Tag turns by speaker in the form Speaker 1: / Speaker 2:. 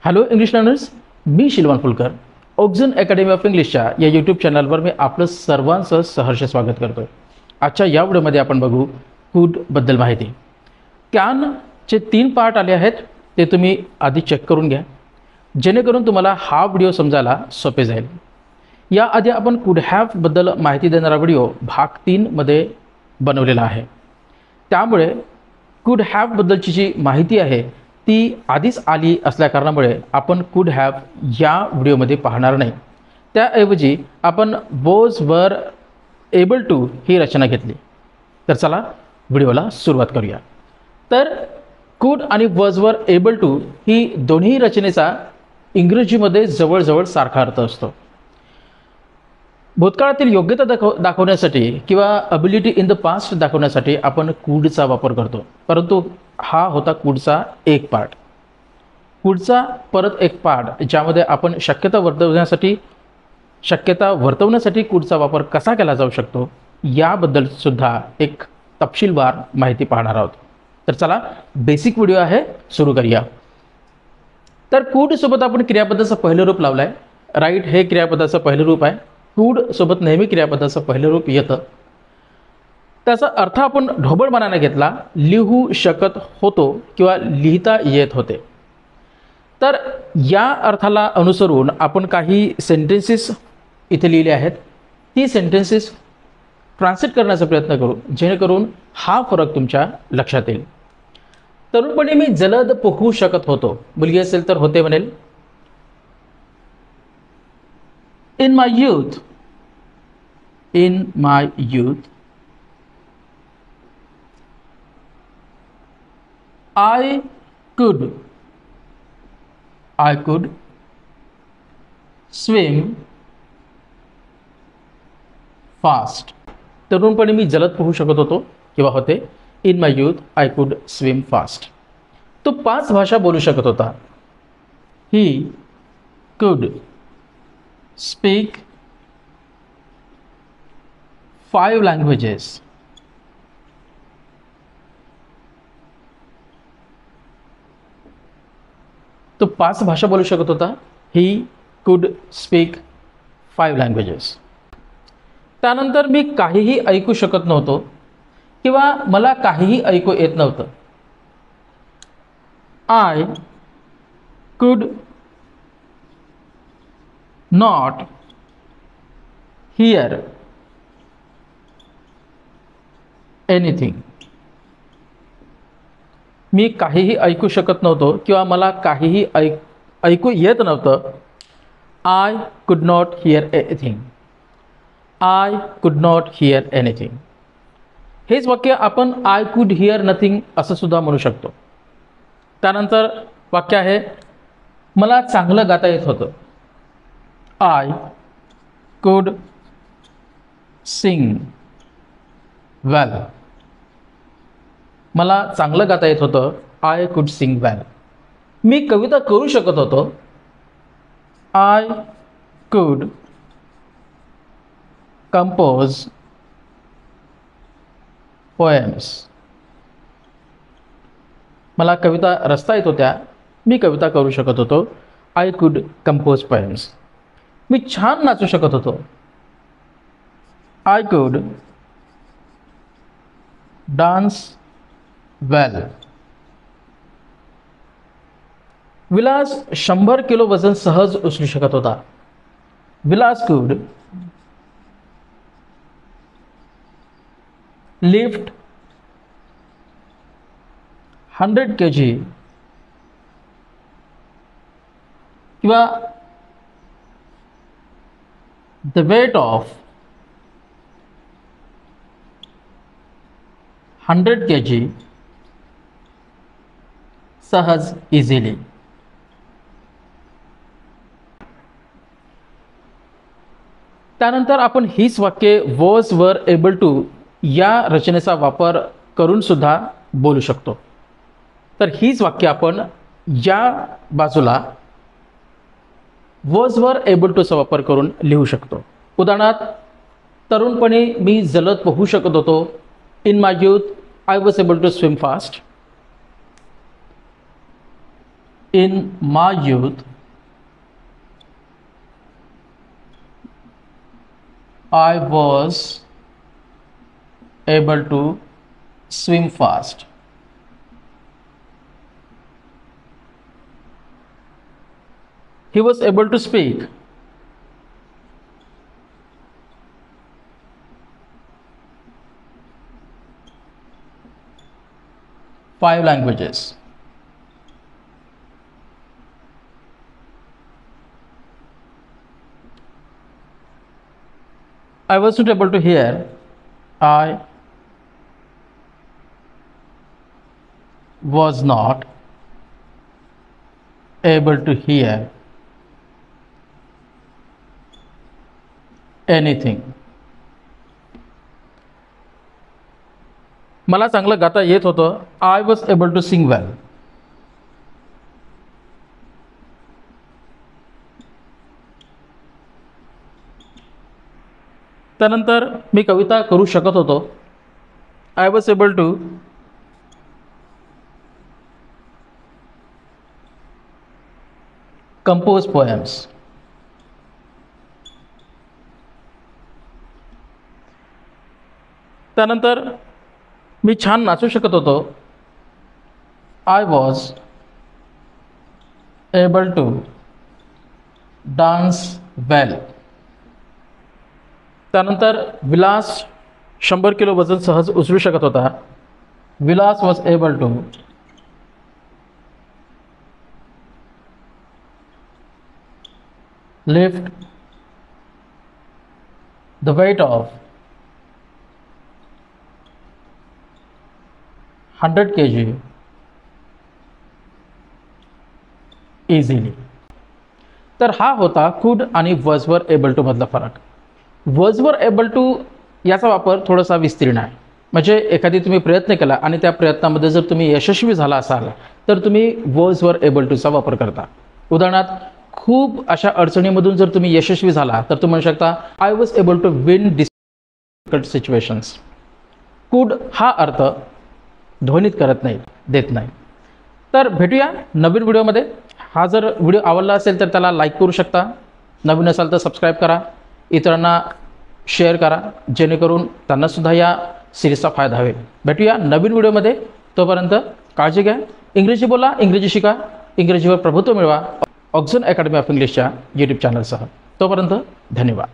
Speaker 1: Hello English learners, मी Shilwan Phulkar Oxon academy of इंग्लिशच्या या यूट्यूब चॅनलवर मी आपलं सर्वांचं सहर्ष स्वागत करतो. आजच्या या व्हिडिओमध्ये आपण बघू कूडबद्दल माहिती. कॅनचे 3 पार्ट आले आहेत, ते तुम्ही आधी चेक करून घ्या जेणेकरून तुम्हाला हा व्हिडिओ समजायला सोपे जाईल. याआधी आपण कुड हॅवबद्दल माहिती देणारा व्हिडिओ भाग 3 मध्ये बनवलेला आहे. त्यामुळे कुड हॅवबद्दलची जी माहिती आहे ती आधीच आली असल्याकारणामुळे आपण कुड हॅव या व्हिडिओमध्ये पाहणार नाही. त्याऐवजी आपण वॉज वर एबल टू ही रचना घेतली. तर चला व्हिडिओला सुरुवात करूया. तर कुड आणि वॉज वर एबल टू ही दोन्ही रचनेचा इंग्रजीमध्ये जवळजवळ सारखा अर्थ असतो. भूतकाळातील योग्यता दाखवण्यासाठी किंवा अबिलिटी इन द पास्ट दाखवण्यासाठी आपण कूडचा वापर करतो, परंतु हा होता कूडचा एक पार्ट. कूडचा परत एक पार्ट ज्यामध्ये आपण शक्यता वर्तवण्यासाठी कूडचा वापर कसा केला जाऊ शकतो याबद्दल सुद्धा एक तपशीलवार माहिती पाहणार आहोत. तर चला बेसिक व्हिडिओ आहे, सुरू करूया. तर कूड सोबत आपण क्रियापदाचं पहिलं रूप लावलं आहे. राईट हे क्रियापदाचं पहिलं रूप आहे. कूड सोबत नेहमी क्रियापदाचं पहिलं रूप येतं. त्याचा अर्थ आपण ढोबळमानाने घेतला, लिहू शकत होतो किंवा लिहिता येत होते. तर या अर्थाला अनुसरून आपण काही सेंटेन्सेस इथे लिहिले आहेत. ती सेंटेन्सेस ट्रान्सलेट करण्याचा प्रयत्न करू जेणेकरून हा फरक तुमच्या लक्षात येईल. तरुणपणी मी जलद पोहू शकत होतो. मुलगी असेल तर होते म्हणेल. In my youth, I could swim fast. तरुणपणी मी जलद पोहू शकत होतो किंवा होते. In my youth, I could swim fast. तो 5 भाषा बोलू शकत होता. He could speak 5 languages. तो 5 भाषा बोलू शकत होता. He could speak 5 languages. त्यानंतर मी काहीही ऐकू शकत नव्हतो किंवा मला काहीही ऐकू येत नव्हतं. I could not hear anything. मी काहीही ऐकू शकत नव्हतो किंवा मला काहीही ऐकू येत नव्हतं. I could not hear anything. I could not hear anything. हेच वाक्य आपण I could hear nothing असं सुद्धा म्हणू शकतो. त्यानंतर वाक्य आहे मला चांगलं गाता येत होतं. I could sing well. मला चांगलं गाता येत होतं. I could sing well. मी कविता करू शकत होतो. I could compose poems. मला कविता रचता येत होत्या. मी कविता करू शकत होतो. I could compose poems. मी छान नाचू शकत होतो. I could dance well. Vilas 100 kilo वजन सहज उचलू शकत होता. विलास could lift 100 kg किंवा the weight of 100 kg सहज इझिली. त्यानंतर आपण हीच वाक्ये वॉज वर एबल टू या रचनेचा वापर करून सुद्धा बोलू शकतो. तर हीच वाक्य आपण या बाजूला वॉज वर एबल टूचा वापर करून लिहू शकतो. उदाहरणार्थ तरुणपणी मी जलद पोहू शकत होतो. In my youth I was able to swim fast. In my youth, I was able to swim fast. He was able to speak. Five languages. I wasn't able to hear. I was not able to hear anything. मला चांगलं गाता येत होतं. I was able to sing well. त्यानंतर मी कविता करू शकत होतो. I was able to compose poems. त्यानंतर मी छान नाचू शकत होतो. I was able to dance well. त्यानंतर विलास 100 किलो वजन सहज उचलू शकत होता. Vilas was able to lift the weight of 100 kg easily. तर हा होता कुड आणि वॉजवर एबल टू मधला फरक. वॉजवर एबल टू याचा वापर थोडासा विस्तीर्ण आहे. म्हणजे एखादी तुम्ही प्रयत्न केला आणि त्या प्रयत्नामध्ये जर तुम्ही यशस्वी झाला असाल तर तुम्ही वॉजवर एबल टूचा वापर करता. उदाहरणार्थ खूप अशा अडचणीमधून जर तुम्ही यशस्वी झाला तर तुम्ही म्हणू शकता I was able to win difficult situations. कुड हा अर्थ ध्वनित करत नाही, देत नाही. तर भेटूया नवीन व्हिडिओमध्ये. हा जर व्हिडिओ आवडला असेल तर त्याला लाईक करू शकता. नवीन असाल तर सबस्क्राईब करा. इतरांना शेअर करा जेणेकरून त्यांनासुद्धा या सिरीजचा फायदा होईल. भेटूया नवीन व्हिडिओमध्ये. तोपर्यंत काळजी घ्या. इंग्रजी बोला, इंग्रजी शिका, इंग्रजीवर प्रभुत्व मिळवा. ऑक्झन अकॅडमी ऑफ इंग्लिशच्या यूट्यूब चॅनलसह. तोपर्यंत धन्यवाद.